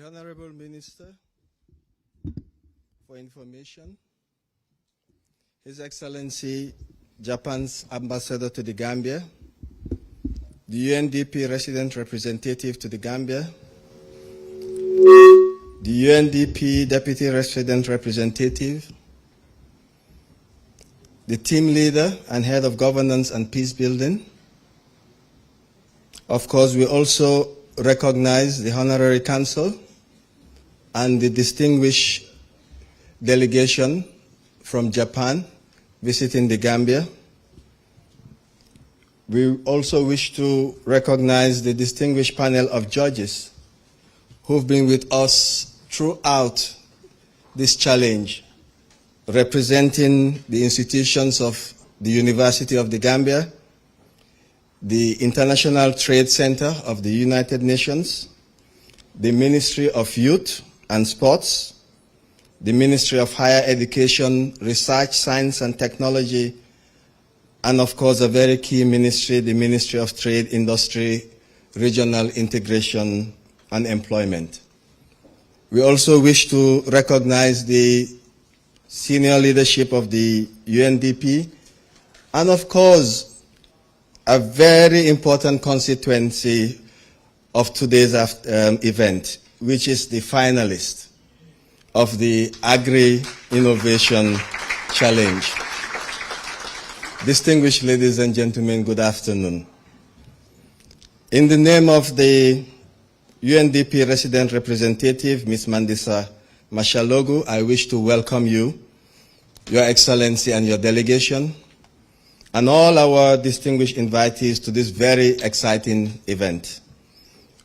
The Honorable Minister for Information, His Excellency Japan's Ambassador to the Gambia, the UNDP Resident Representative to the Gambia, the UNDP Deputy Resident Representative, the team leader and head of governance and peace building. Of course, we also recognize the Honorary Council and the distinguished delegation from Japan visiting the Gambia. We also wish to recognize the distinguished panel of judges who've been with us throughout this challenge, representing the institutions of the University of the Gambia, the International Trade Center of the United Nations, the Ministry of Youth and Sports, the Ministry of Higher Education, Research, Science and Technology, and of course a very key ministry, the Ministry of Trade, Industry, Regional Integration and Employment. We also wish to recognize the senior leadership of the UNDP and of course a very important constituency of today's event, which is the finalist of the Agri-Innovation Challenge. Distinguished ladies and gentlemen, good afternoon. In the name of the UNDP Resident Representative, Ms. Mandisa Mashalogu, I wish to welcome you, Your Excellency and your delegation, and all our distinguished invitees to this very exciting event,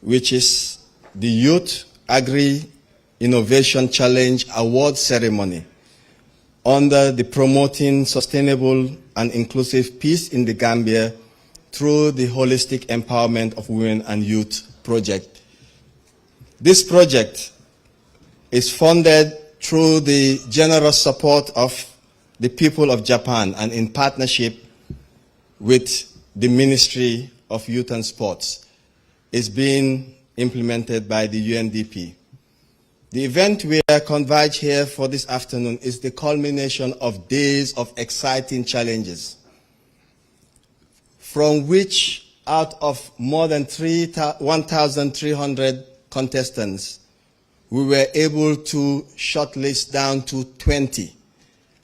which is the Youth Agri-Innovation Challenge Award Ceremony under the Promoting Sustainable and Inclusive Peace in the Gambia through the Holistic Empowerment of Women and Youth project. This project is funded through the generous support of the people of Japan and in partnership with the Ministry of Youth and Sports. Is being implemented by the UNDP. The event we are converged here for this afternoon is the culmination of days of exciting challenges, from which out of more than 1,300 contestants, we were able to shortlist down to 20,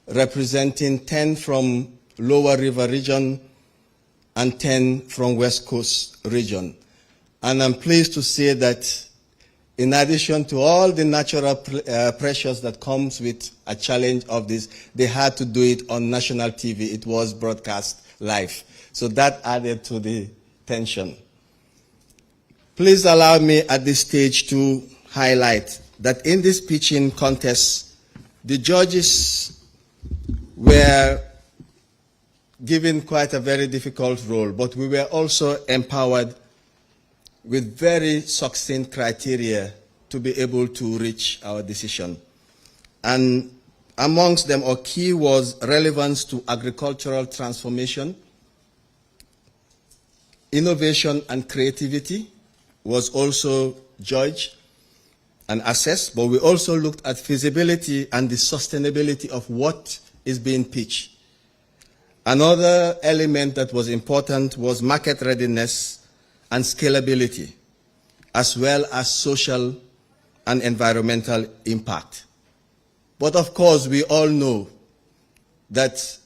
representing 10 from Lower River region and 10 from West Coast region. And I'm pleased to say that in addition to all the natural pressures that comes with a challenge of this, they had to do it on national TV. It was broadcast live. So that added to the tension. Please allow me at this stage to highlight that in this pitching contest, the judges were given quite a very difficult role, but we were also empowered with very succinct criteria to be able to reach our decision. And amongst them, our key was relevance to agricultural transformation, innovation and creativity was also judged and assessed, but we also looked at feasibility and the sustainability of what is being pitched. Another element that was important was market readiness and scalability, as well as social and environmental impact. But of course, we all know that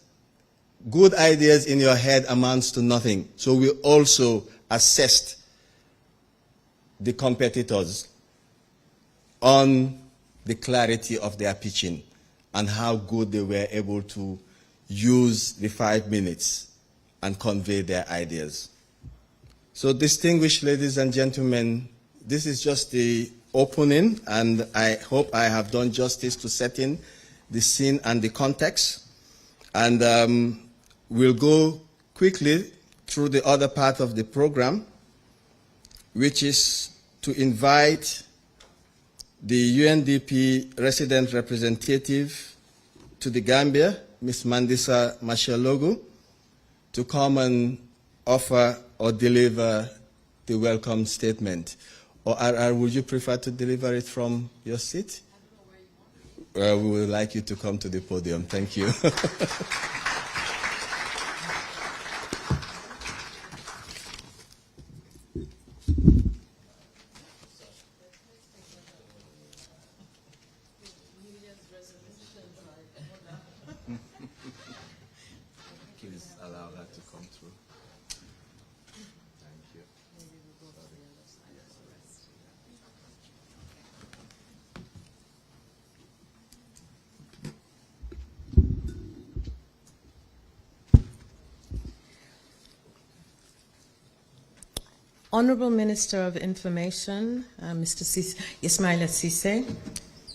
good ideas in your head amounts to nothing. So we also assessed the competitors on the clarity of their pitching and how good they were able to use the 5 minutes and convey their ideas. So distinguished ladies and gentlemen, this is just the opening, and I hope I have done justice to setting the scene and the context. And we'll go quickly through the other part of the program, which is to invite the UNDP resident representative to the Gambia, Ms. Mandisa Mashalogu, to come and offer or deliver the welcome statement. Or would you prefer to deliver it from your seat? We would like you to come to the podium. Thank you. Please allow her to come through. Thank you. Honorable Minister of Information, Mr. Ismaila Cisse,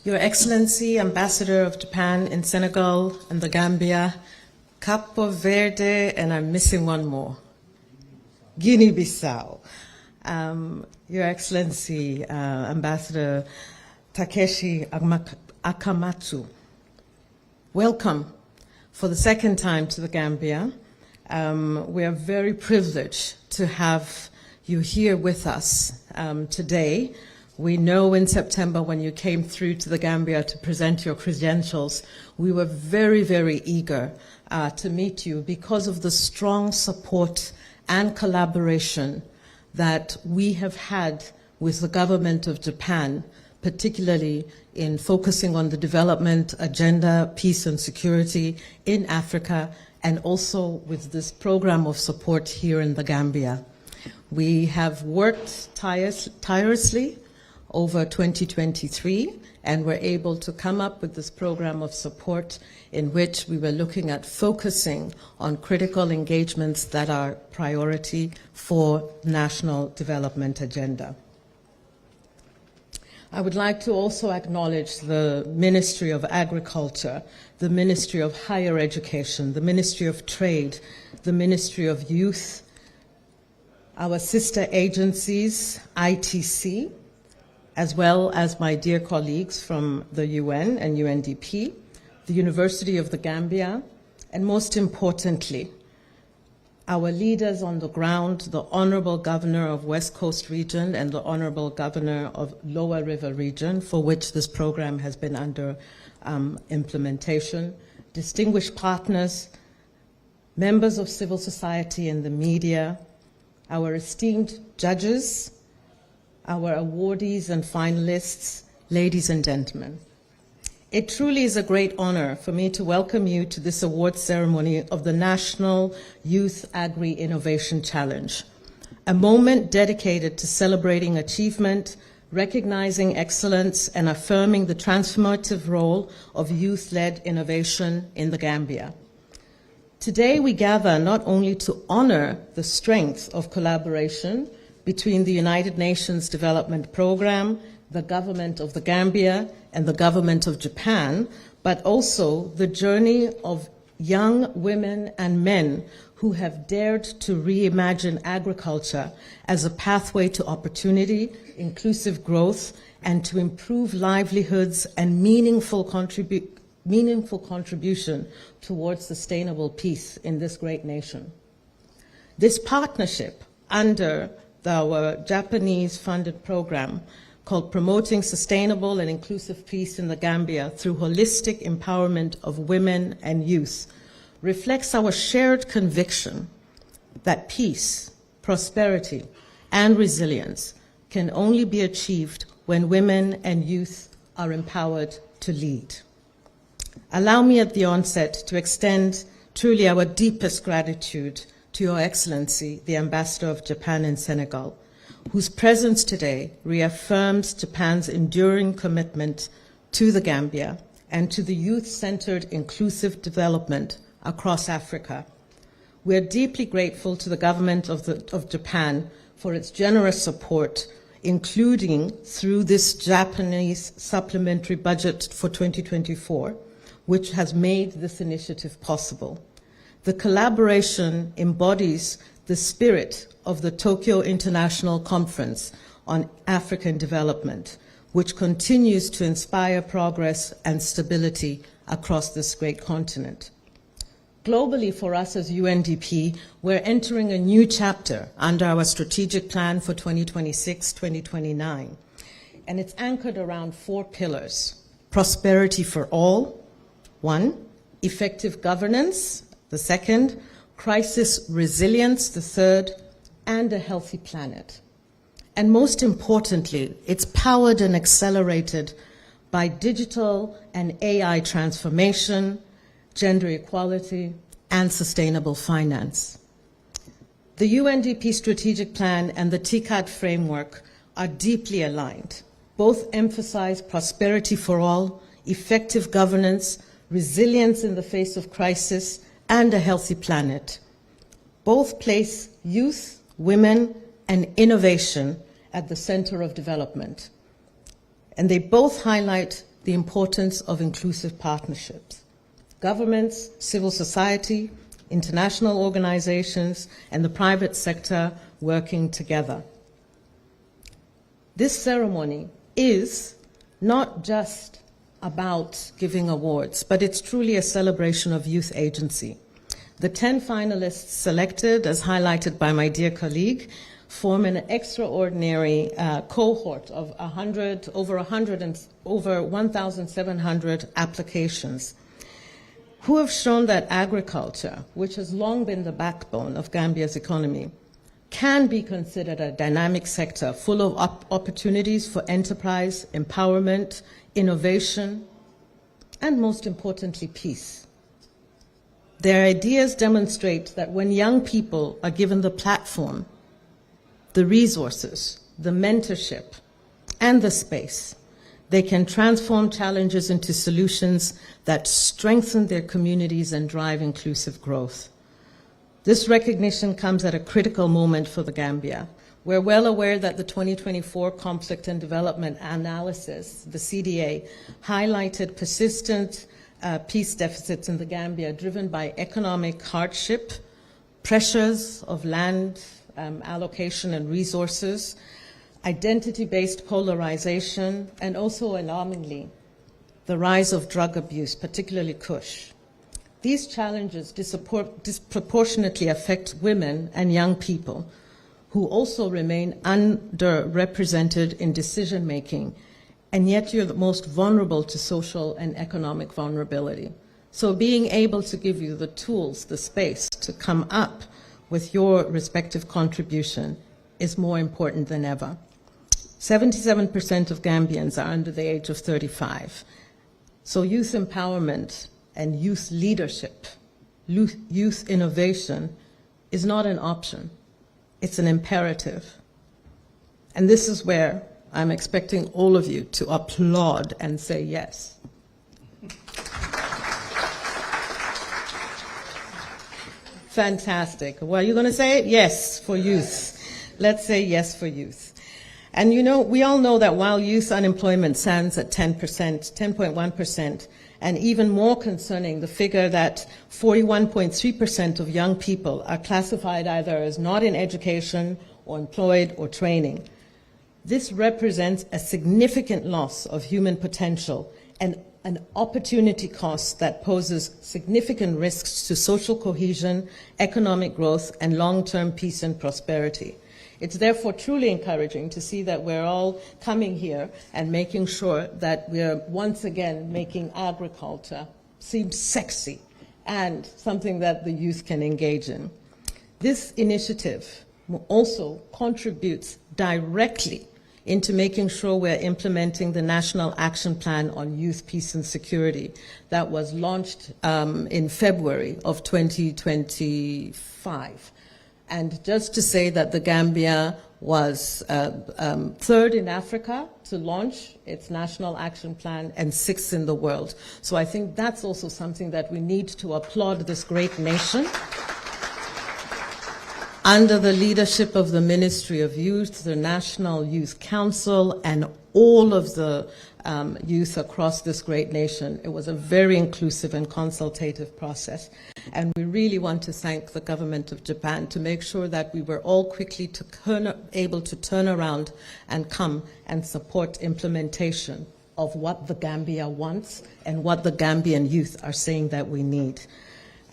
Your Excellency, Ambassador of Japan in Senegal and the Gambia, Capo Verde, and I'm missing one more, Guinea-Bissau. Your Excellency, Ambassador Takeshi Akamatsu, welcome for the second time to the Gambia. We are very privileged to have you here with us today. We know in September when you came through to the Gambia to present your credentials, we were very, very eager to meet you because of the strong support and collaboration that we have had with the government of Japan, particularly in focusing on the development agenda, peace and security in Africa, and also with this program of support here in the Gambia. We have worked tirelessly over 2023, and we're able to come up with this program of support in which we were looking at focusing on critical engagements that are priority for national development agenda. I would like to also acknowledge the Ministry of Agriculture, the Ministry of Higher Education, the Ministry of Trade, the Ministry of Youth, our sister agencies, ITC, as well as my dear colleagues from the UN and UNDP, the University of the Gambia, and most importantly, our leaders on the ground, the Honorable Governor of West Coast Region and the Honorable Governor of Lower River Region, for which this program has been under implementation, distinguished partners, members of civil society and the media, our esteemed judges, our awardees and finalists, ladies and gentlemen. It truly is a great honor for me to welcome you to this award ceremony of the National Youth Agri-Innovation Challenge, a moment dedicated to celebrating achievement, recognizing excellence, and affirming the transformative role of youth-led innovation in the Gambia. Today, we gather not only to honor the strength of collaboration between the United Nations Development Programme, the government of the Gambia, and the government of Japan, but also the journey of young women and men who have dared to reimagine agriculture as a pathway to opportunity, inclusive growth, and to improve livelihoods and meaningful contribution towards sustainable peace in this great nation. This partnership under our Japanese-funded program called Promoting Sustainable and Inclusive Peace in the Gambia through Holistic Empowerment of Women and Youth reflects our shared conviction that peace, prosperity, and resilience can only be achieved when women and youth are empowered to lead. Allow me at the onset to extend truly our deepest gratitude to Your Excellency, the Ambassador of Japan in Senegal, whose presence today reaffirms Japan's enduring commitment to the Gambia and to the youth-centered inclusive development across Africa. We are deeply grateful to the government of Japan for its generous support, including through this Japanese supplementary budget for 2024, which has made this initiative possible. The collaboration embodies the spirit of the Tokyo International Conference on African Development, which continues to inspire progress and stability across this great continent. Globally, for us as UNDP, we're entering a new chapter under our strategic plan for 2026-2029. And it's anchored around 4 pillars: prosperity for all, 1; effective governance, the 2nd; crisis resilience, the 3rd; and a healthy planet. And most importantly, it's powered and accelerated by digital and AI transformation, gender equality, and sustainable finance. The UNDP strategic plan and the TCAD framework are deeply aligned. Both emphasize prosperity for all, effective governance, resilience in the face of crisis, and a healthy planet. Both place youth, women, and innovation at the center of development. And they both highlight the importance of inclusive partnerships. Governments, civil society, international organizations, and the private sector working together. This ceremony is not just about giving awards, but it's truly a celebration of youth agency. The 10 finalists selected, as highlighted by my dear colleague, form an extraordinary cohort of over 1,700 applications, who have shown that agriculture, which has long been the backbone of Gambia's economy, can be considered a dynamic sector full of opportunities for enterprise, empowerment, innovation, and most importantly, peace. Their ideas demonstrate that when young people are given the platform, the resources, the mentorship, and the space, they can transform challenges into solutions that strengthen their communities and drive inclusive growth. This recognition comes at a critical moment for the Gambia. We're well aware that the 2024 Conflict and Development Analysis, the CDA, highlighted persistent peace deficits in the Gambia driven by economic hardship, pressures of land allocation and resources, identity-based polarization, and also, alarmingly, the rise of drug abuse, particularly Kush. These challenges disproportionately affect women and young people, who also remain underrepresented in decision-making, and yet you're the most vulnerable to social and economic vulnerability. So being able to give you the tools, the space to come up with your respective contribution is more important than ever. 77% of Gambians are under the age of 35. So youth empowerment and youth leadership, youth innovation is not an option. It's an imperative. And this is where I'm expecting all of you to applaud and say yes. Fantastic. Well, you're going to say yes for youth. Let's say yes for youth. And you know, we all know that while youth unemployment stands at 10%, 10.1%, and even more concerning, the figure that 41.3% of young people are classified either as not in education or employed or training. This represents a significant loss of human potential and an opportunity cost that poses significant risks to social cohesion, economic growth, and long-term peace and prosperity. It's therefore truly encouraging to see that we're all coming here and making sure that we're once again making agriculture seem sexy and something that the youth can engage in. This initiative also contributes directly into making sure we're implementing the National Action Plan on Youth, Peace and Security that was launched in February of 2025. And just to say that the Gambia was third in Africa to launch its National Action Plan and sixth in the world. So I think that's also something that we need to applaud this great nation. Under the leadership of the Ministry of Youth, the National Youth Council, and all of the youth across this great nation, it was a very inclusive and consultative process. And we really want to thank the government of Japan to make sure that we were all quickly able to turn around and come and support implementation of what the Gambia wants and what the Gambian youth are saying that we need.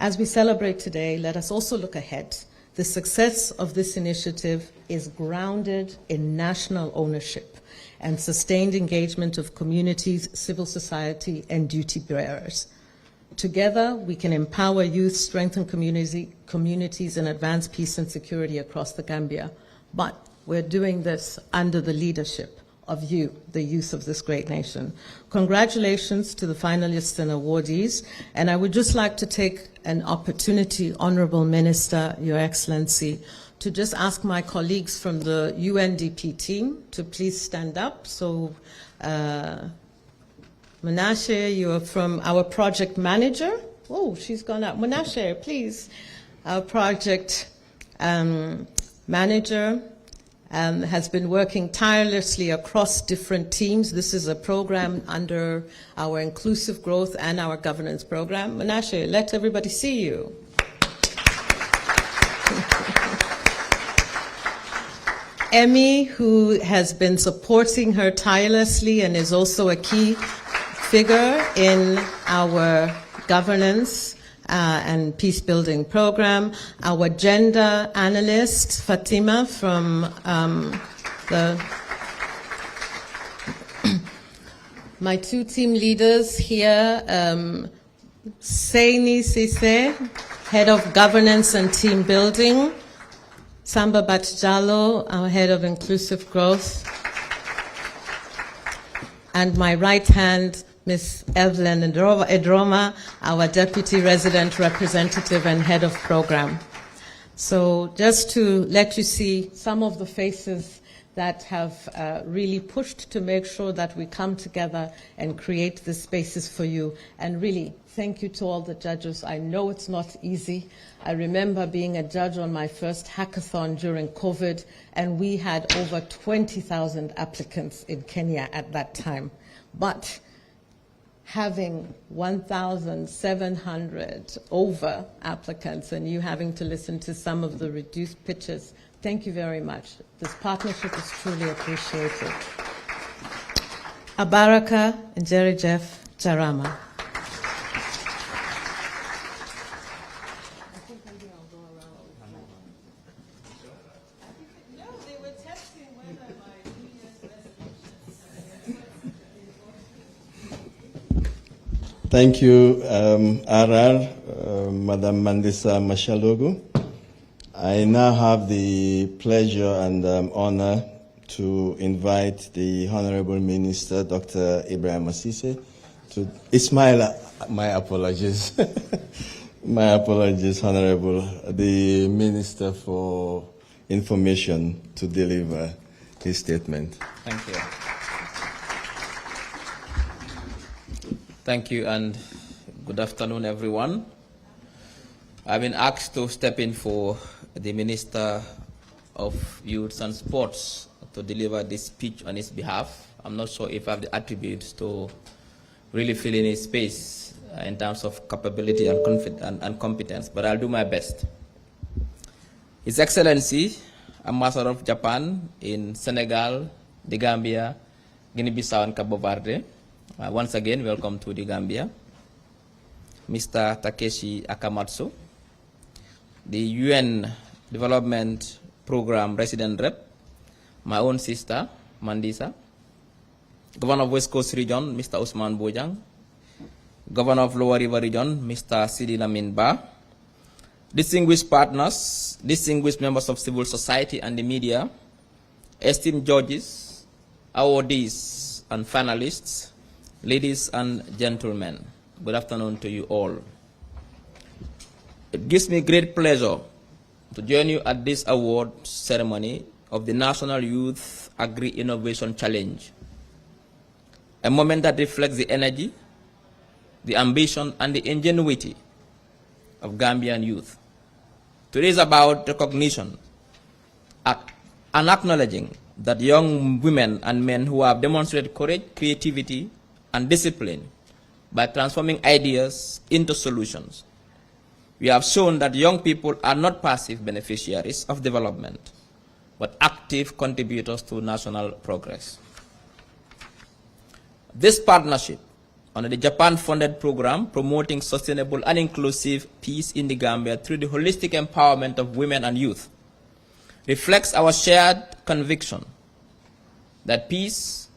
As we celebrate today, let us also look ahead. The success of this initiative is grounded in national ownership and sustained engagement of communities, civil society, and duty bearers. Together, we can empower youth, strengthen communities, and advance peace and security across the Gambia. But we're doing this under the leadership of you, the youth of this great nation. Congratulations to the finalists and awardees. And I would just like to take an opportunity, Honorable Minister, Your Excellency, to just ask my colleagues from the UNDP team to please stand up. So, Menashe, you are from our project manager. Oh, she's gone up. Menashe, please. Our project manager has been working tirelessly across different teams. This is a program under our inclusive growth and our governance program. Menashe, let everybody see you. Emmy, who has been supporting her tirelessly and is also a key figure in our governance and peace-building program. Our gender analyst, Fatima, from my two team leaders here, Seini Sise, head of governance and team building, Samba Batjalo, our head of inclusive growth, and my right hand, Ms. Evelyn Edroma, our Deputy Resident Representative and Head of Program. So just to let you see some of the faces that have really pushed to make sure that we come together and create the spaces for you. And really, thank you to all the judges. I know it's not easy. I remember being a judge on my first hackathon during COVID, and we had over 20,000 applicants in Kenya at that time. But having 1,700 over applicants and you having to listen to some of the reduced pitches, thank you very much. This partnership is truly appreciated. Abaraka and Jerry Jeff Jarama. Thank you, RR, Madam Mandisa Mashalogu. I now have the pleasure and honor to invite the Honorable Minister, Dr. Ibrahim Asise, to Ismail, my apologies. My apologies, Honorable, the Minister for Information to deliver his statement. Thank you. Thank you and good afternoon, everyone. I've been asked to step in for the Minister of Youth and Sports to deliver this speech on his behalf. I'm not sure if I have the attributes to really fill in his space in terms of capability and competence, but I'll do my best. His Excellency, Ambassador of Japan in Senegal, the Gambia, Guinea-Bissau, and Cabo Verde. Once again, welcome to the Gambia. Mr. Takeshi Akamatsu, the UN Development Program Resident Rep, my own sister, Mandisa, Governor of West Coast Region, Mr. Usman Bojang, Governor of Lower River Region, Mr. Sidi Lamin Ba, distinguished partners, distinguished members of civil society and the media, esteemed judges, awardees, and finalists, ladies and gentlemen, good afternoon to you all. It gives me great pleasure to join you at this award ceremony of the National Youth Agri-Innovation Challenge, a moment that reflects the energy, the ambition, and the ingenuity of Gambian youth. Today is about recognition and acknowledging that young women and men who have demonstrated courage, creativity, and discipline by transforming ideas into solutions. We have shown that young people are not passive beneficiaries of development, but active contributors to national progress. This partnership under the Japan-funded program promoting sustainable and inclusive peace in the Gambia through the holistic empowerment of women and youth, reflects our shared conviction that peace,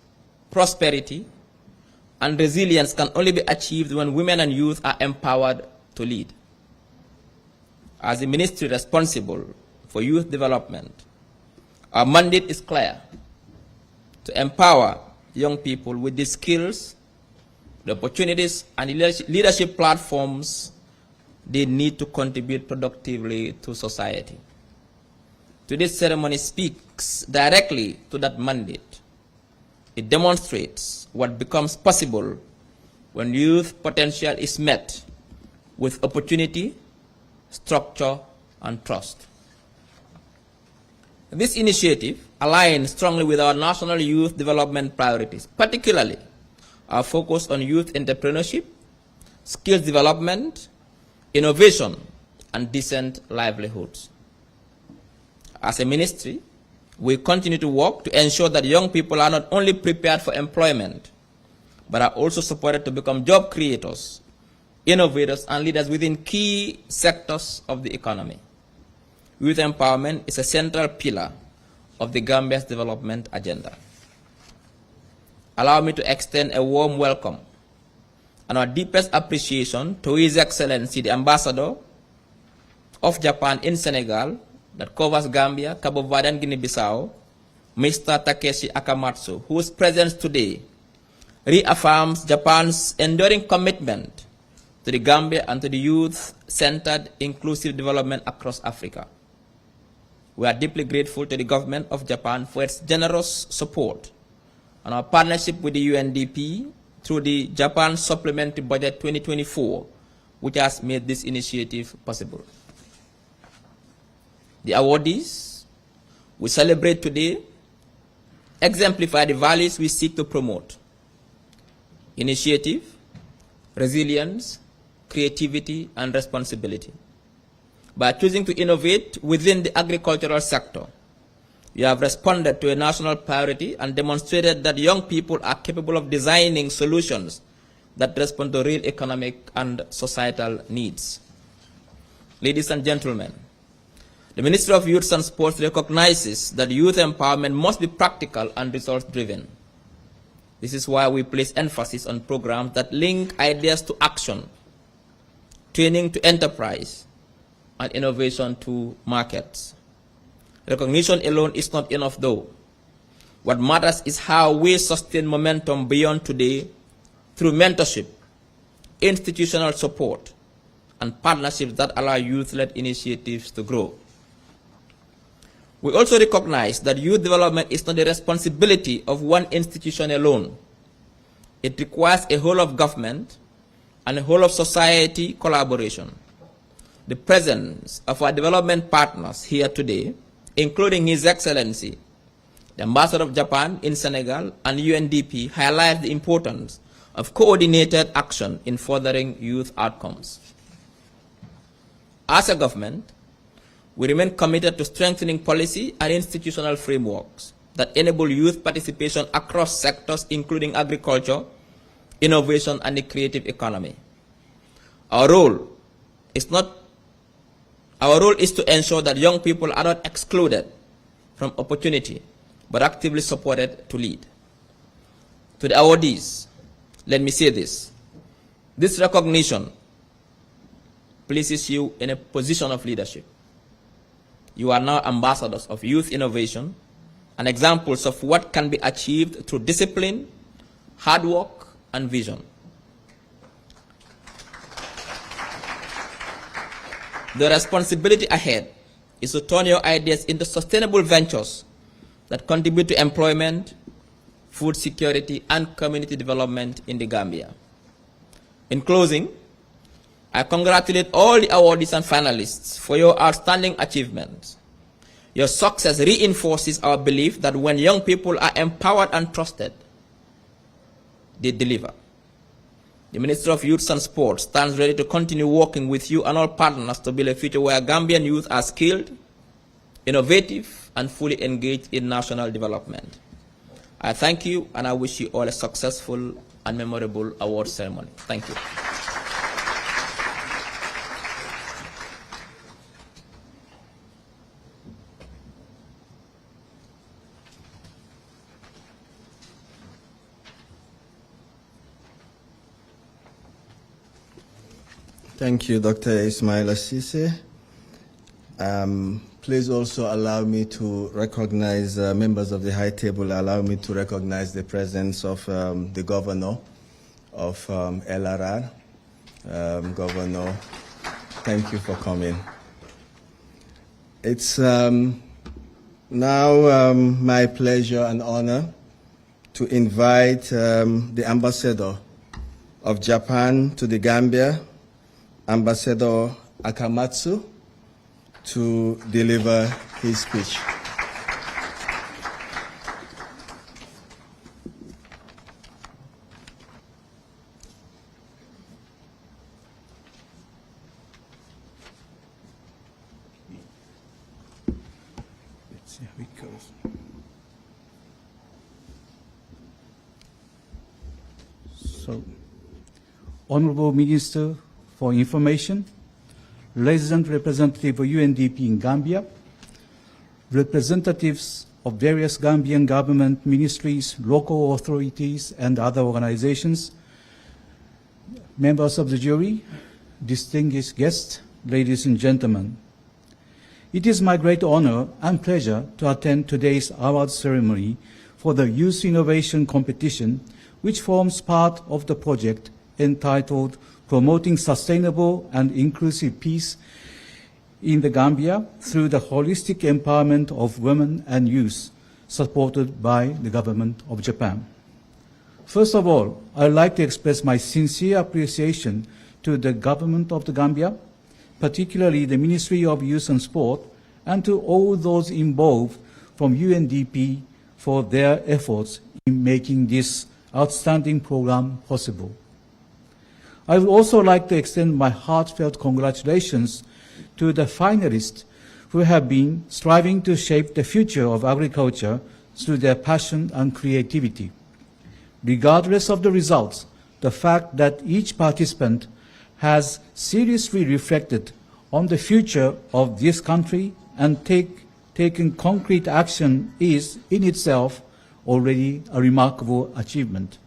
prosperity, and resilience can only be achieved when women and youth are empowered to lead. As the ministry responsible for youth development, our mandate is clear: to empower young people with the skills, the opportunities, and the leadership platforms they need to contribute productively to society. Today's ceremony speaks directly to that mandate. It demonstrates what becomes possible when youth potential is met with opportunity, structure, and trust. This initiative aligns strongly with our national youth development priorities, particularly our focus on youth entrepreneurship, skills development, innovation, and decent livelihoods. As a ministry, we continue to work to ensure that young people are not only prepared for employment, but are also supported to become job creators, innovators, and leaders within key sectors of the economy. Youth empowerment is a central pillar of the Gambia's development agenda. Allow me to extend a warm welcome and our deepest appreciation to His Excellency, the Ambassador of Japan in Senegal, that covers Gambia, Cabo Verde, and Guinea-Bissau, Mr. Takeshi Akamatsu, whose presence today reaffirms Japan's enduring commitment to the Gambia and to the youth-centered inclusive development across Africa. We are deeply grateful to the government of Japan for its generous support and our partnership with the UNDP through the Japan Supplementary Budget 2024, which has made this initiative possible. The awardees we celebrate today exemplify the values we seek to promote: initiative, resilience, creativity, and responsibility. By choosing to innovate within the agricultural sector, you have responded to a national priority and demonstrated that young people are capable of designing solutions that respond to real economic and societal needs. Ladies and gentlemen, the Ministry of Youth and Sports recognizes that youth empowerment must be practical and results-driven. This is why we place emphasis on programs that link ideas to action, training to enterprise, and innovation to markets. Recognition alone is not enough, though. What matters is how we sustain momentum beyond today through mentorship, institutional support, and partnerships that allow youth-led initiatives to grow. We also recognize that youth development is not the responsibility of one institution alone. It requires a whole of government and a whole of society collaboration. The presence of our development partners here today, including His Excellency, the Ambassador of Japan in Senegal, and UNDP, highlights the importance of coordinated action in furthering youth outcomes. As a government, we remain committed to strengthening policy and institutional frameworks that enable youth participation across sectors, including agriculture, innovation, and the creative economy. Our role is to ensure that young people are not excluded from opportunity, but actively supported to lead. To the awardees, let me say this: this recognition places you in a position of leadership. You are now ambassadors of youth innovation and examples of what can be achieved through discipline, hard work, and vision. The responsibility ahead is to turn your ideas into sustainable ventures that contribute to employment, food security, and community development in the Gambia. In closing, I congratulate all the awardees and finalists for your outstanding achievements. Your success reinforces our belief that when young people are empowered and trusted, they deliver. The Ministry of Youth and Sports stands ready to continue working with you and all partners to build a future where Gambian youth are skilled, innovative, and fully engaged in national development. I thank you, and I wish you all a successful and memorable award ceremony. Thank you. Thank you, Dr. Ismail Assise. Please also allow me to recognize members of the High Table. Allow me to recognize the presence of the Governor of LRR. Governor, thank you for coming. It's now my pleasure and honor to invite the Ambassador of Japan to the Gambia, Ambassador Akamatsu, to deliver his speech. Let's see how it goes. So, Honorable Minister for Information, Resident Representative of UNDP in Gambia, representatives of various Gambian government ministries, local authorities, and other organizations, members of the jury, distinguished guests, ladies and gentlemen. It is my great honor and pleasure to attend today's award ceremony for the Youth Innovation Competition, which forms part of the project entitled Promoting Sustainable and Inclusive Peace in the Gambia through the holistic empowerment of women and youth, supported by the government of Japan. First of all, I would like to express my sincere appreciation to the government of the Gambia, particularly the Ministry of Youth and Sport, and to all those involved from UNDP for their efforts in making this outstanding program possible. I would also like to extend my heartfelt congratulations to the finalists who have been striving to shape the future of agriculture through their passion and creativity. Regardless of the results, the fact that each participant has seriously reflected on the future of this country and taken concrete action is in itself already a remarkable achievement.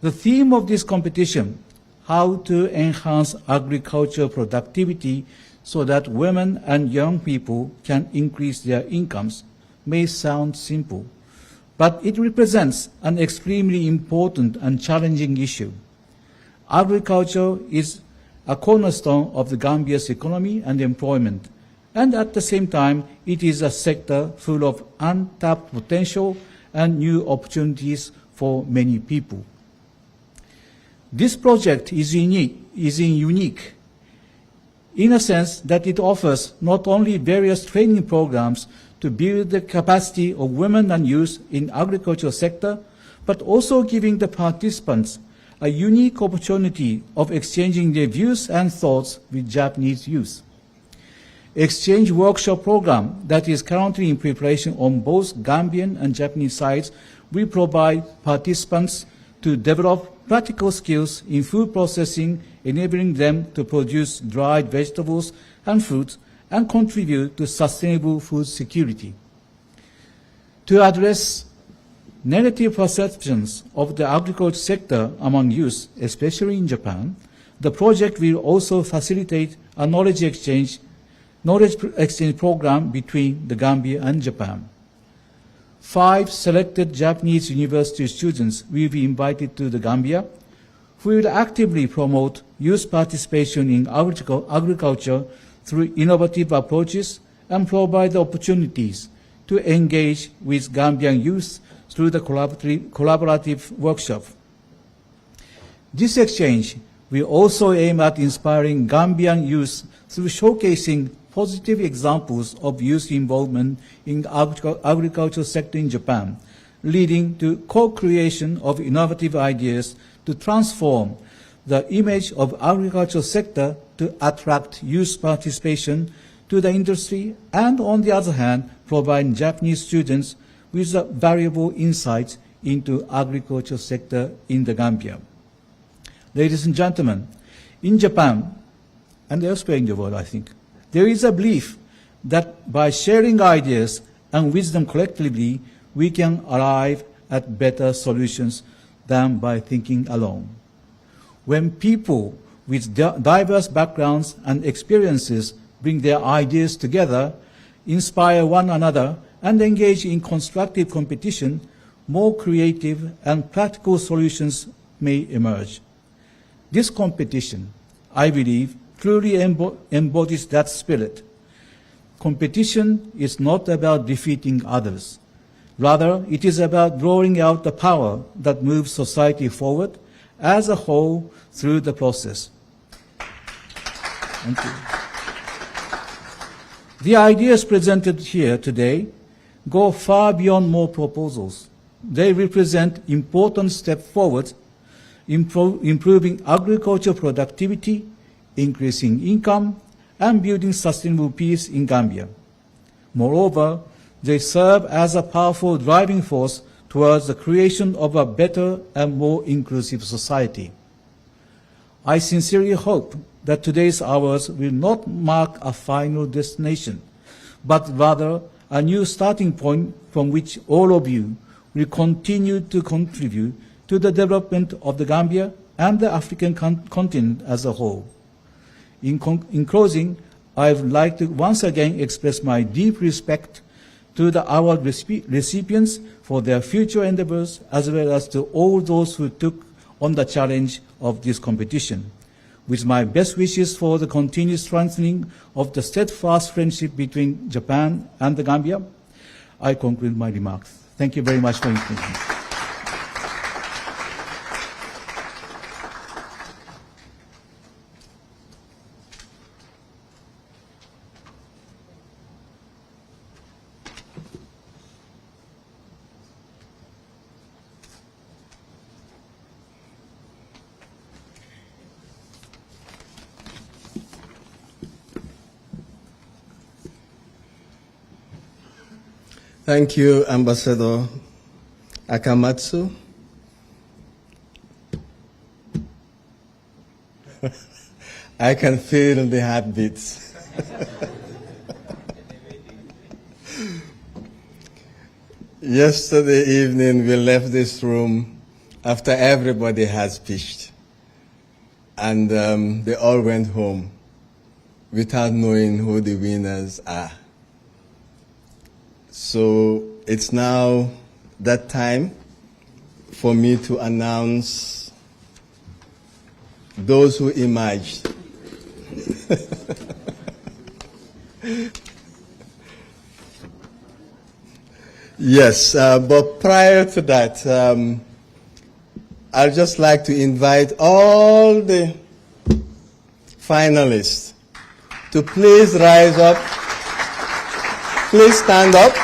The theme of this competition, how to enhance agricultural productivity so that women and young people can increase their incomes, may sound simple, but it represents an extremely important and challenging issue. Agriculture is a cornerstone of the Gambia's economy and employment, and at the same time, it is a sector full of untapped potential and new opportunities for many people. This project is unique in a sense that it offers not only various training programs to build the capacity of women and youth in agricultural sector, but also giving the participants a unique opportunity of exchanging their views and thoughts with Japanese youth. Exchange workshop program that is currently in preparation on both Gambian and Japanese sides will provide participants to develop practical skills in food processing, enabling them to produce dried vegetables and fruits and contribute to sustainable food security. To address negative perceptions of the agriculture sector among youth, especially in Japan, the project will also facilitate a knowledge exchange program between the Gambia and Japan. 5 selected Japanese university students will be invited to the Gambia, who will actively promote youth participation in agriculture through innovative approaches and provide opportunities to engage with Gambian youth through the collaborative workshop. This exchange will also aim at inspiring Gambian youth through showcasing positive examples of youth involvement in the agricultural sector in Japan, leading to co-creation of innovative ideas to transform the image of agricultural sector to attract youth participation to the industry and, on the other hand, provide Japanese students with valuable insights into agriculture sector in the Gambia. Ladies and gentlemen, in Japan, and elsewhere in the world, I think, there is a belief that by sharing ideas and wisdom collectively, we can arrive at better solutions than by thinking alone. When people with diverse backgrounds and experiences bring their ideas together, inspire one another, and engage in constructive competition, more creative and practical solutions may emerge. This competition, I believe, truly embodies that spirit. Competition is not about defeating others. Rather, it is about drawing out the power that moves society forward as a whole through the process. Thank you. The ideas presented here today go far beyond more proposals. They represent important steps forward, improving agricultural productivity, increasing income, and building sustainable peace in Gambia. Moreover, they serve as a powerful driving force towards the creation of a better and more inclusive society. I sincerely hope that today's hours will not mark a final destination, but rather a new starting point from which all of you will continue to contribute to the development of the Gambia and the African continent as a whole. In closing, I would like to once again express my deep respect to the award recipients for their future endeavors, as well as to all those who took on the challenge of this competition. With my best wishes for the continued strengthening of the steadfast friendship between Japan and the Gambia, I conclude my remarks. Thank you very much for your attention. Thank you, Ambassador Akamatsu. I can feel the heartbeats. Yesterday evening, we left this room after everybody has pitched. And they all went home without knowing who the winners are. So it's now that time for me to announce those who emerged. Yes, but prior to that, I'd just like to invite all the finalists to please rise up. Please stand up.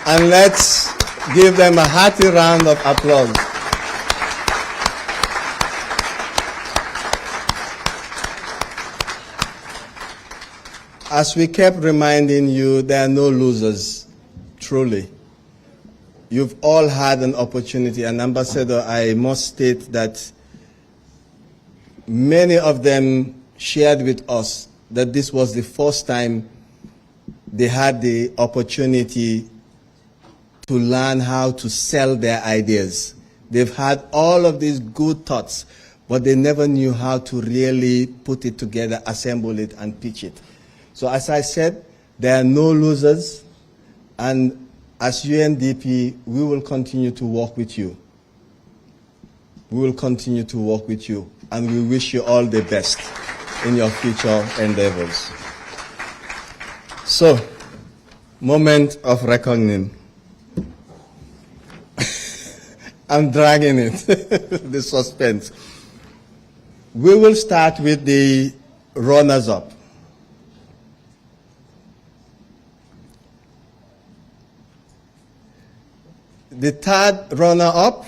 And let's give them a hearty round of applause. As we kept reminding you, there are no losers, truly. You've all had an opportunity, and Ambassador, I must state that many of them shared with us that this was the first time they had the opportunity to learn how to sell their ideas. They've had all of these good thoughts, but they never knew how to really put it together, assemble it, and pitch it. So as I said, there are no losers, and as UNDP, we will continue to work with you. We will continue to work with you, and we wish you all the best in your future endeavors. So, moment of reckoning. I'm dragging it, the suspense. We will start with the runners-up. The third runner-up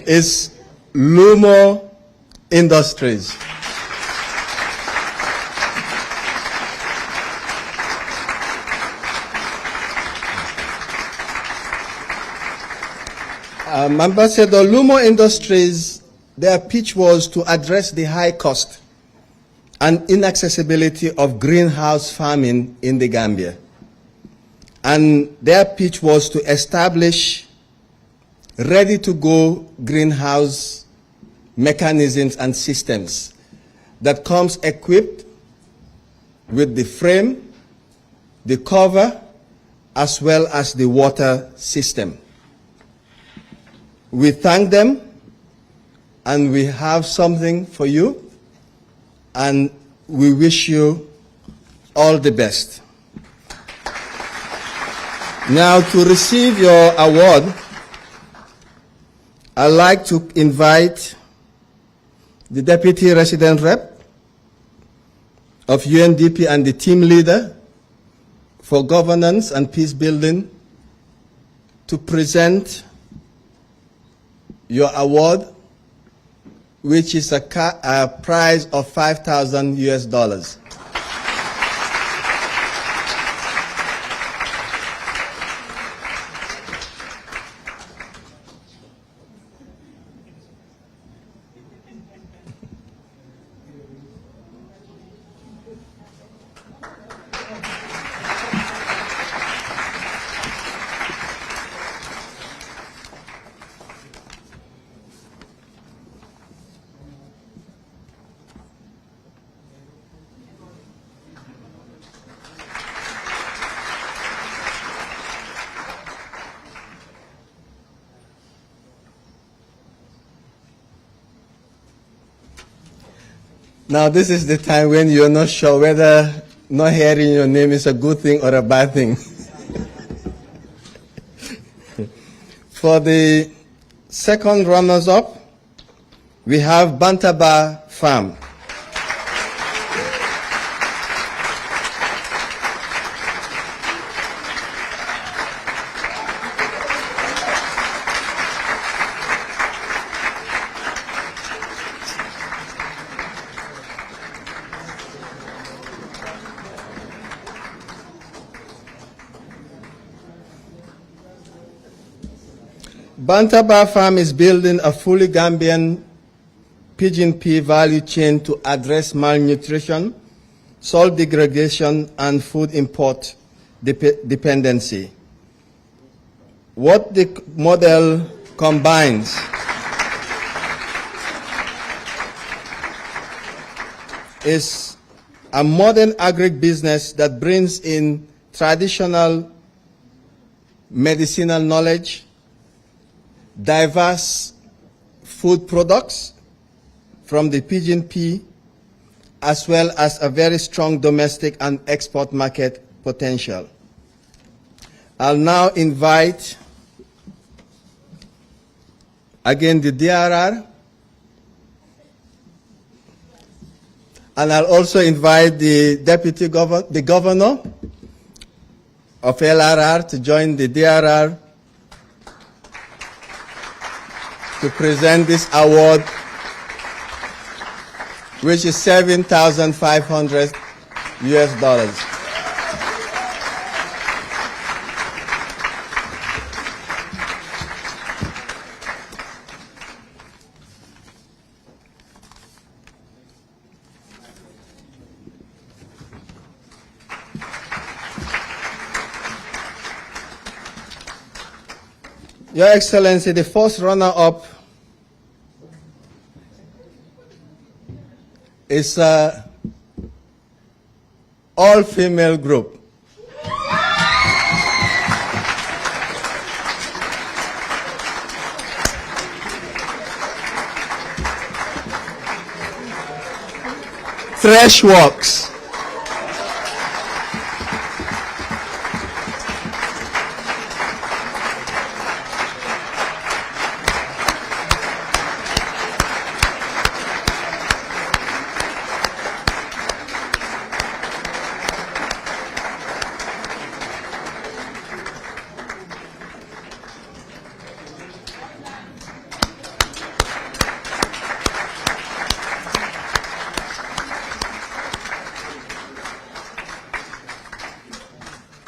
is Lumo Industries. Ambassador, Lumo Industries, their pitch was to address the high cost and inaccessibility of greenhouse farming in the Gambia. And their pitch was to establish ready-to-go greenhouse mechanisms and systems that comes equipped with the frame, the cover, as well as the water system. We thank them, and we have something for you, and we wish you all the best. Now, to receive your award, I'd like to invite the Deputy Resident Rep of UNDP and the team leader for governance and peace building to present your award, which is a prize of $5,000 US. Now, this is the time when you're not sure whether not hearing your name is a good thing or a bad thing. For the second runners-up, we have Bantaba Farm. Bantaba Farm is building a fully Gambian pigeon pea value chain to address malnutrition, soil degradation, and food import dependency. What the model combines is a modern agribusiness that brings in traditional medicinal knowledge, diverse food products from the pigeon pea, as well as a very strong domestic and export market potential. I'll now invite again the DRR, and I'll also invite the the governor of LRR to join the DRR to present this award, which is $7,500 US. Your Excellency, the first runner-up is an all-female group. Freshworks.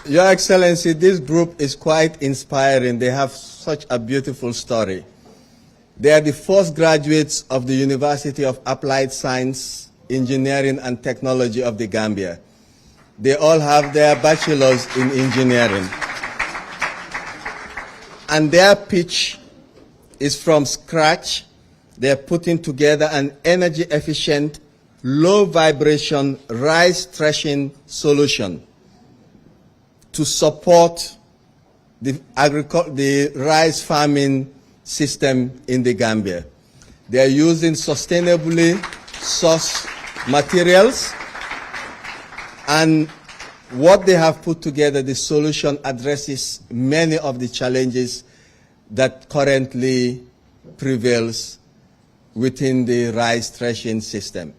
Your Excellency, this group is quite inspiring. They have such a beautiful story. They are the first graduates of the University of Applied Science, Engineering and Technology of the Gambia. They all have their bachelors in engineering. And their pitch is from scratch. They're putting together an energy efficient, low vibration rice threshing solution to support the rice farming system in the Gambia. They are using sustainably sourced materials, and what they have put together, the solution addresses many of the challenges that currently prevails within the rice threshing system.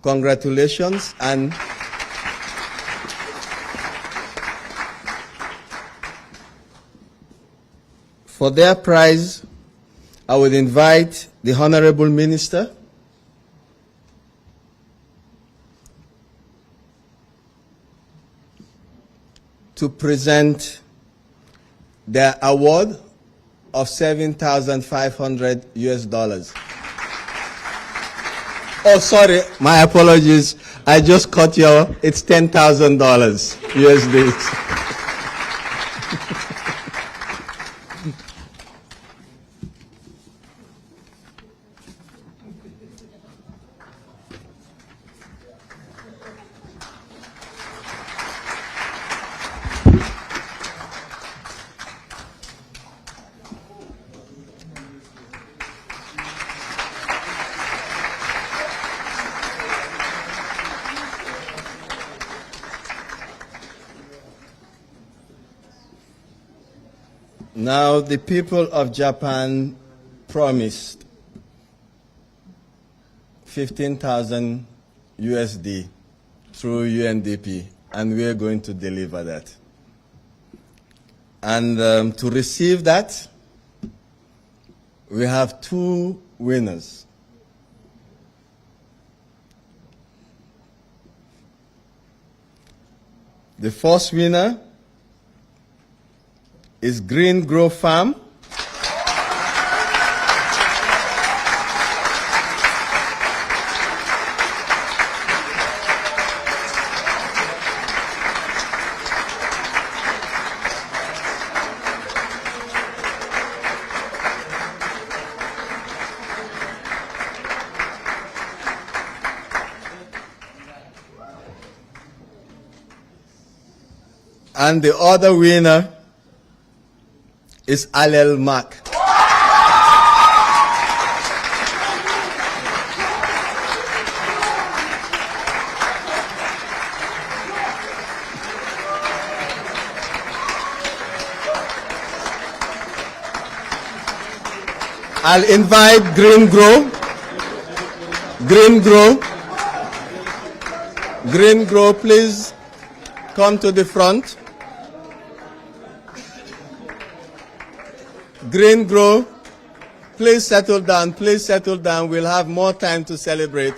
Congratulations, and for their prize, I would invite the Honorable Minister to present their award of $7,500 US. Oh, sorry, my apologies. I just caught you. It's $10,000 USD. Now, the people of Japan promised 15,000 USD through UNDP, and we are going to deliver that. And to receive that, we have two winners. The first winner is Green Grove Farm. And the other winner is Alel Mak. I'll invite Green Grove. Green Grove, please come to the front. Green Grove, please settle down. Please settle down. We'll have more time to celebrate.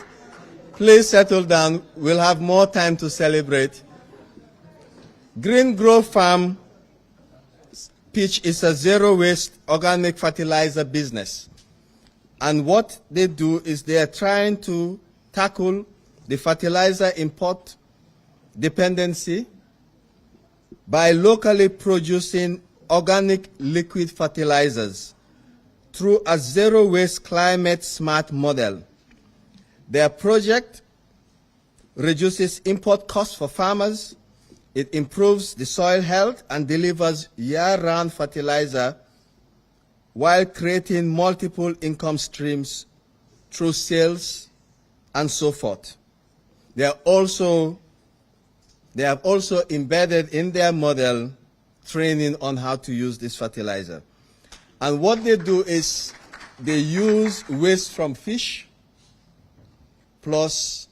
Please settle down. We'll have more time to celebrate. Green Grove Farm pitch is a zero-waste organic fertilizer business. And what they do is they are trying to tackle the fertilizer import dependency by locally producing organic liquid fertilizers through a zero-waste climate-smart model. Their project reduces import costs for farmers, it improves the soil health and delivers year-round fertilizer while creating multiple income streams through sales and so forth. They have also embedded in their model training on how to use this fertilizer. And what they do is they use waste from fish plus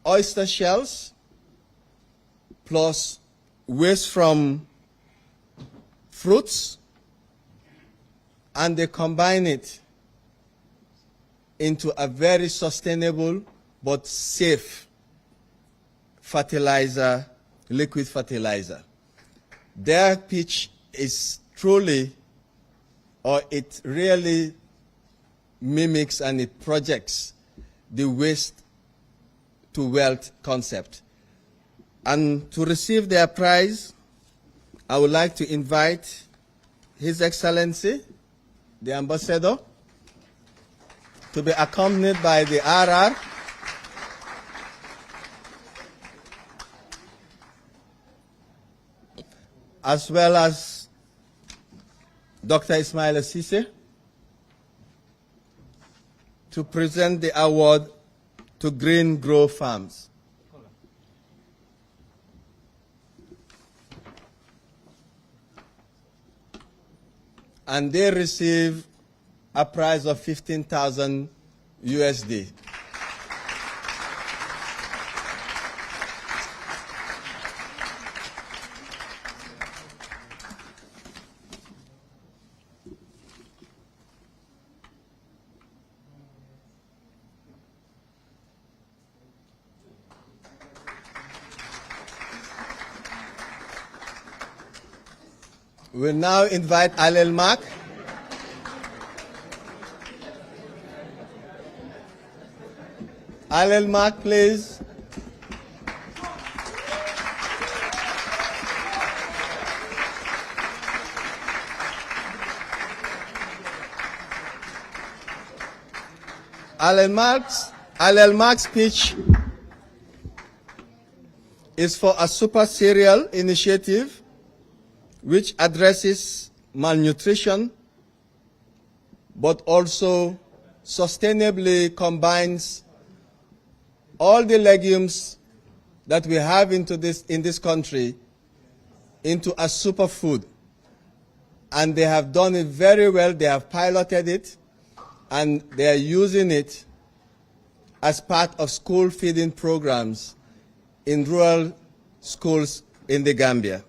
oyster shells plus waste from fruits, and they combine it into a very sustainable but safe fertilizer, liquid fertilizer. Their pitch is truly or it really mimics and it projects the waste to wealth concept. And to receive their prize, I would like to invite His Excellency, the Ambassador, to be accompanied by the RR, as well as Dr. Ismail Assise, to present the award to Green Grow Farms. And they receive a prize of 15,000 USD. We'll now invite Alel Mak. Alel Mak, please. Alel Mak's speech is for a super cereal initiative which addresses malnutrition, but also sustainably combines all the legumes that we have in this country into a superfood. And they have done it very well. They have piloted it, and they are using it as part of school feeding programs in rural schools in the Gambia.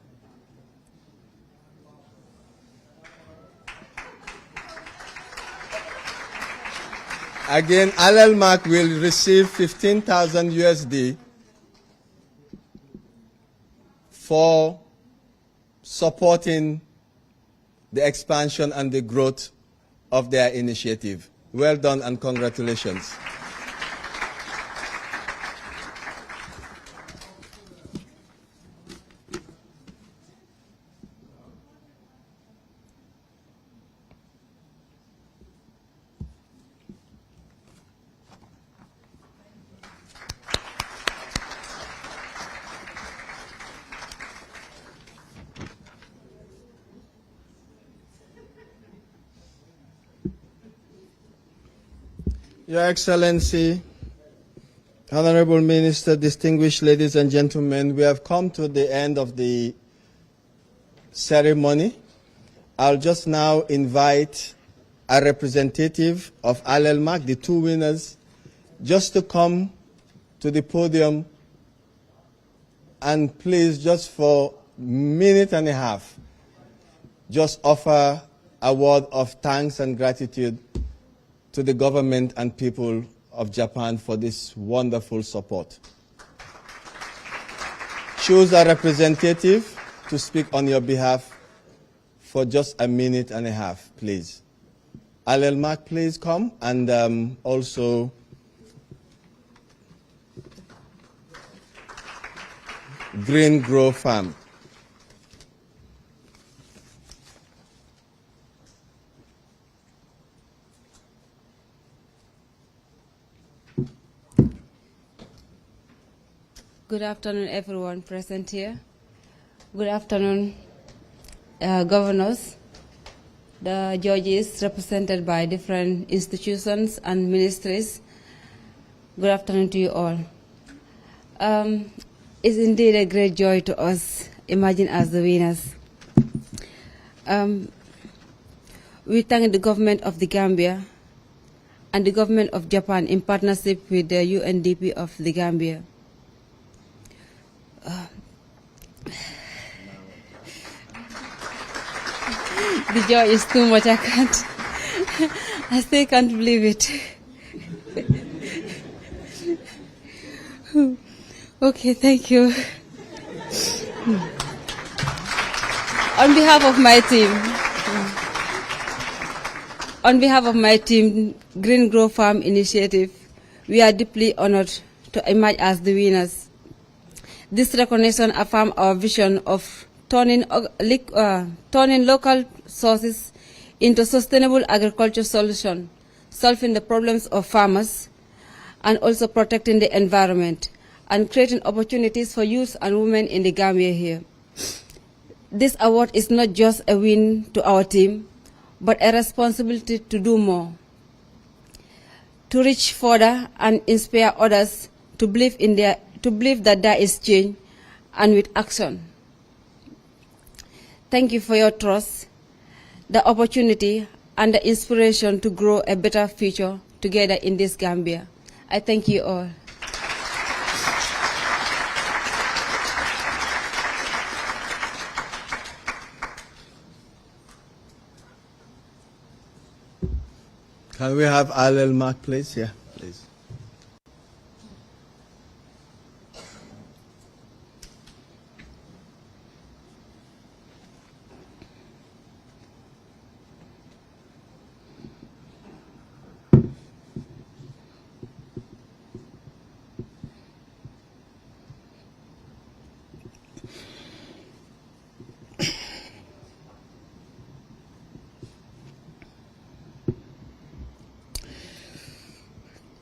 Again, Alel Mak will receive 15,000 USD for supporting the expansion and the growth of their initiative. Well done and congratulations. Your Excellency, Honorable Minister, distinguished ladies and gentlemen, we have come to the end of the ceremony. I'll just now invite a representative of Alel Mak, the two winners, just to come to the podium and please, just for a minute and a half, just offer a word of thanks and gratitude to the government and people of Japan for this wonderful support. Choose a representative to speak on your behalf for just a minute and a half, please. Alel Mak, please come, and also Green Grow Farm. Good afternoon, everyone present here. Good afternoon, governors, the judges represented by different institutions and ministries. Good afternoon to you all. It's indeed a great joy to us, imagine as the winners. We thank the government of the Gambia and the government of Japan in partnership with the UNDP of the Gambia. The joy is too much, I still can't believe it. Okay, thank you. On behalf of my team, On behalf of my team, Green Grow Farm Initiative, we are deeply honored to emerge as the winners. This recognition affirms our vision of turning local sources into sustainable agriculture solutions, solving the problems of farmers, and also protecting the environment, and creating opportunities for youth and women in the Gambia here. This award is not just a win to our team, but a responsibility to do more, to reach further and inspire others to believe that there is change, and with action. Thank you for your trust, the opportunity, and the inspiration to grow a better future together in this Gambia. I thank you all. Can we have Alel Mark, please? Yeah, please.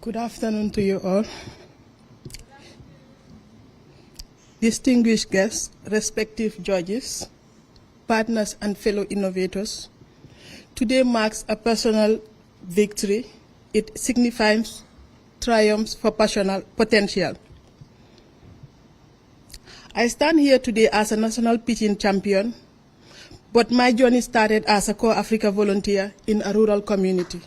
Good afternoon to you all. Distinguished guests, respective judges, partners and fellow innovators, today marks a personal victory. It signifies triumphs for personal potential. I stand here today as a national pitching champion, but my journey started as a Core Africa volunteer in a rural community.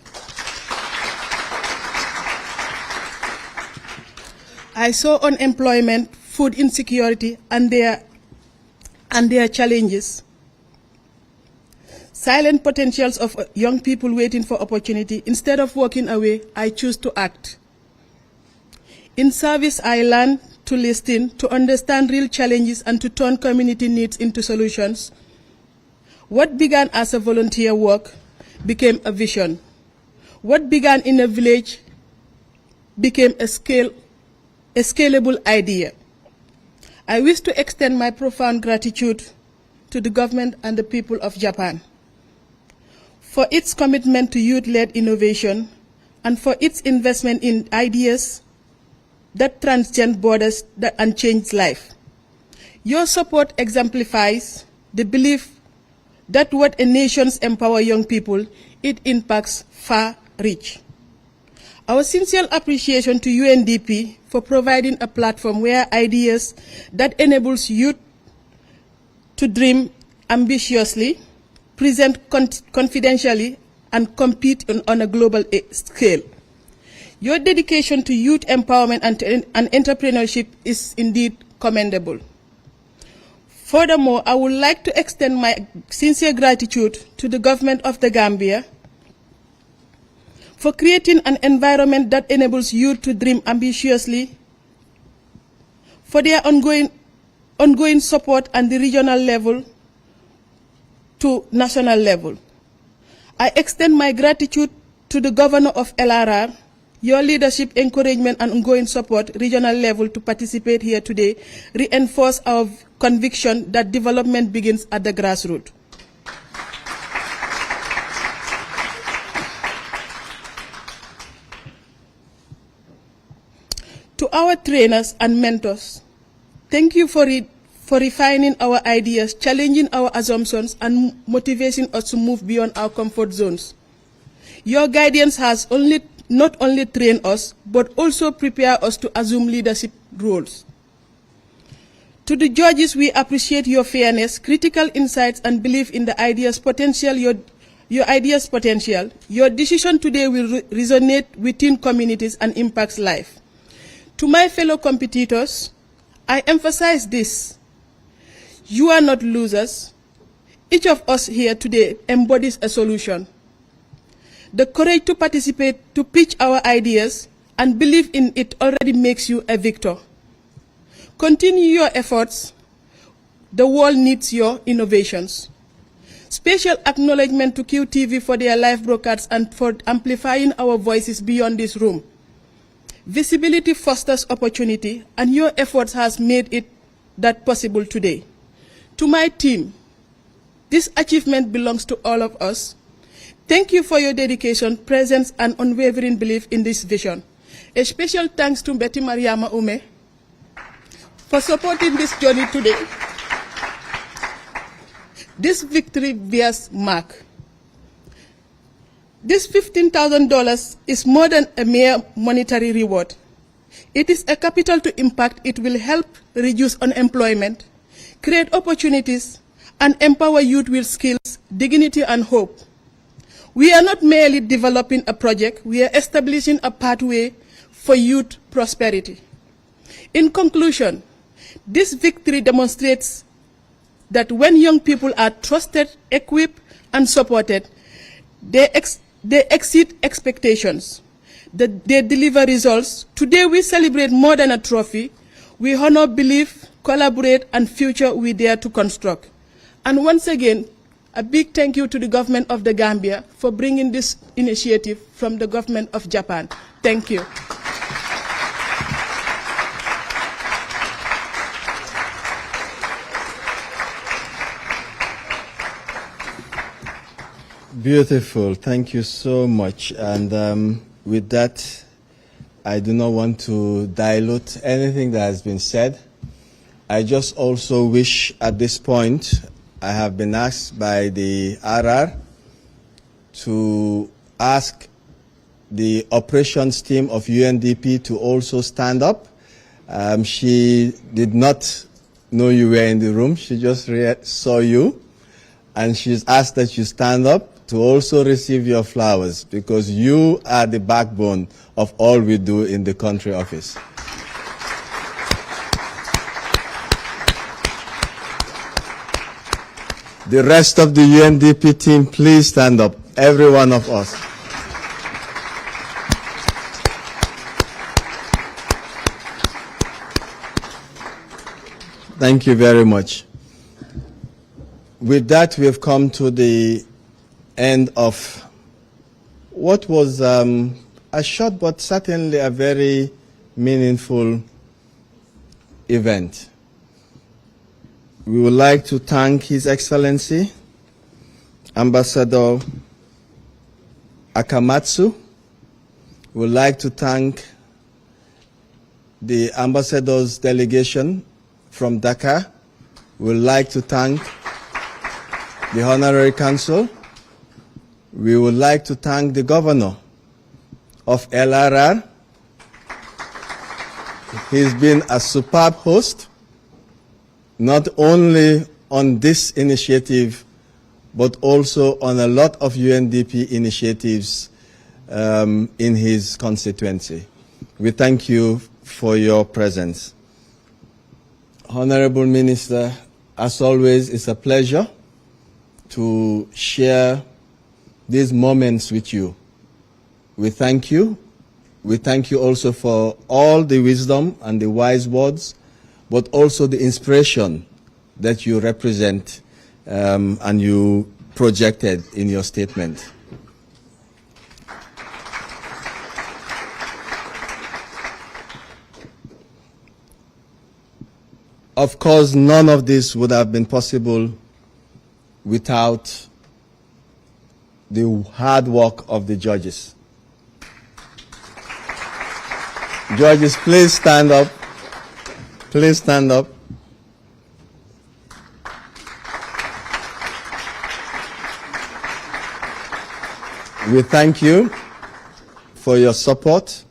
I saw unemployment, food insecurity, and their challenges. Silent potentials of young people waiting for opportunity. Instead of walking away, I choose to act. In service, I learned to listen, to understand real challenges, and to turn community needs into solutions. What began as a volunteer work became a vision. What began in a village became a scalable idea. I wish to extend my profound gratitude to the government and the people of Japan for its commitment to youth-led innovation and for its investment in ideas that transcend borders and change life. Your support exemplifies the belief that what a nation empowers young people, it impacts far reach. Our sincere appreciation to UNDP for providing a platform where ideas that enables youth to dream ambitiously, present confidentially, and compete on a global scale. Your dedication to youth empowerment and entrepreneurship is indeed commendable. Furthermore, I would like to extend my sincere gratitude to the government of the Gambia for creating an environment that enables youth to dream ambitiously, for their ongoing support at the regional level to national level. I extend my gratitude to the Governor of LRR. Your leadership, encouragement, and ongoing support regional level to participate here today reinforce our conviction that development begins at the grassroots. To our trainers and mentors, thank you for refining our ideas, challenging our assumptions, and motivating us to move beyond our comfort zones. Your guidance has not only trained us, but also prepared us to assume leadership roles. To the judges, we appreciate your fairness, critical insights, and belief in the idea's potential. Your idea's potential. Your decision today will resonate within communities and impacts life. To my fellow competitors, I emphasize this. You are not losers. Each of us here today embodies a solution. The courage to participate, to pitch our ideas, and believe in it already makes you a victor. Continue your efforts. The world needs your innovations. Special acknowledgement to QTV for their live broadcasts and for amplifying our voices beyond this room. Visibility fosters opportunity, and your efforts has made it that possible today. To my team, this achievement belongs to all of us. Thank you for your dedication, presence, and unwavering belief in this vision. A special thanks to Betty Mariama Ume for supporting this journey today. This victory bears mark. This $15,000 is more than a mere monetary reward. It is a capital to impact. It will help reduce unemployment, create opportunities, and empower youth with skills, dignity, and hope. We are not merely developing a project, we are establishing a pathway for youth prosperity. In conclusion, this victory demonstrates that when young people are trusted, equipped, and supported, they exceed expectations. They deliver results. Today we celebrate more than a trophy. We honor belief, collaborate, and future we dare to construct. And once again, a big thank you to the government of the Gambia for bringing this initiative from the government of Japan. Thank you. Beautiful. Thank you so much. And with that, I do not want to dilute anything that has been said. I just also wish at this point, I have been asked by the RR to ask the operations team of UNDP to also stand up. She did not know you were in the room. She just saw you. And she's asked that you stand up to also receive your flowers, because you are the backbone of all we do in the country office. The rest of the UNDP team, please stand up, every one of us. Thank you very much. With that, we have come to the end of what was a short but certainly a very meaningful event. We would like to thank His Excellency, Ambassador Akamatsu. We would like to thank the Ambassador's delegation from Dakar. We would like to thank the Honorary Council. We would like to thank the Governor of LRR. He's been a superb host, not only on this initiative, but also on a lot of UNDP initiatives in his constituency. We thank you for your presence. Honorable Minister, as always, it's a pleasure to share these moments with you. We thank you. We thank you also for all the wisdom and the wise words, but also the inspiration that you represent and you projected in your statement. Of course, none of this would have been possible without the hard work of the judges. Judges, please stand up. Please stand up. We thank you for your support,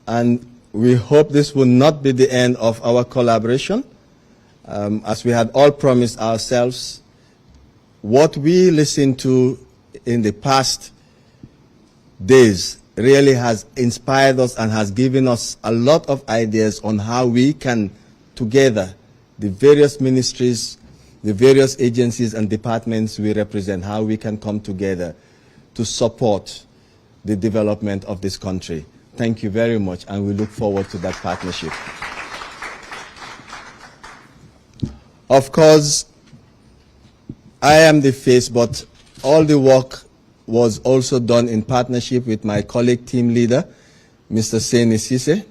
and we hope this will not be the end of our collaboration. As we had all promised ourselves, what we listened to in the past days really has inspired us and has given us a lot of ideas on how we can, together, the various ministries, the various agencies and departments we represent, how we can come together to support the development of this country. Thank you very much, and we look forward to that partnership. Of course, I am the face, but all the work was also done in partnership with my colleague team leader, Mr. Seni Sise.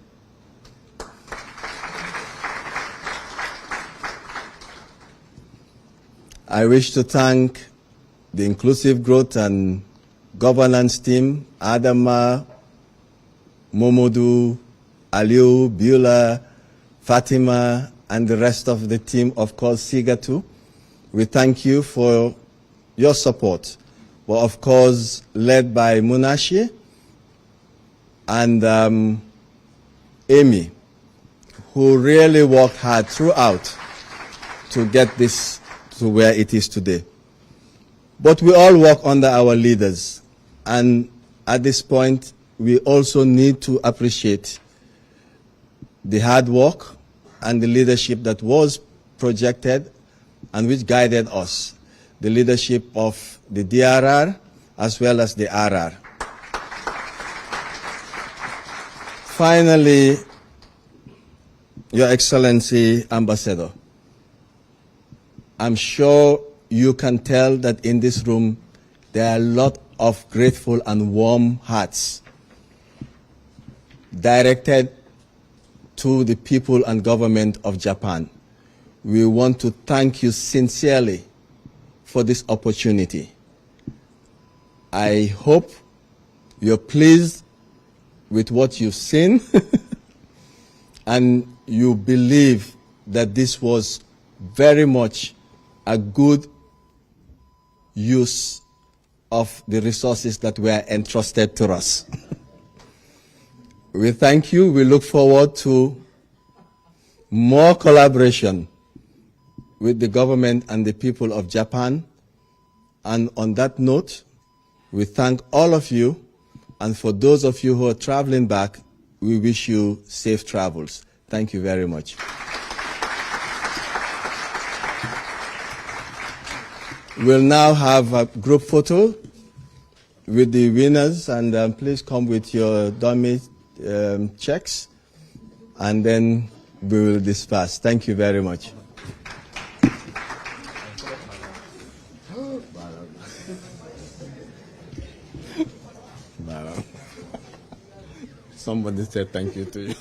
I wish to thank the Inclusive Growth and Governance team, Adama, Momodu, Aliu, Beulah, Fatima, and the rest of the team, of course, Siga too. We thank you for your support. Well, of course, led by Munashi and Amy, who really worked hard throughout to get this to where it is today. But we all work under our leaders, and at this point, we also need to appreciate the hard work and the leadership that was projected and which guided us, the leadership of the DRR as well as the RR. Finally, Your Excellency Ambassador, I'm sure you can tell that in this room there are a lot of grateful and warm hearts directed to the people and government of Japan. We want to thank you sincerely for this opportunity. I hope you're pleased with what you've seen and you believe that this was very much a good use of the resources that were entrusted to us. We thank you. We look forward to more collaboration with the government and the people of Japan. And on that note, we thank all of you. And for those of you who are traveling back, we wish you safe travels. Thank you very much. We'll now have a group photo with the winners, and please come with your dummy checks, and then we will disperse. Thank you very much. Somebody said thank you to you.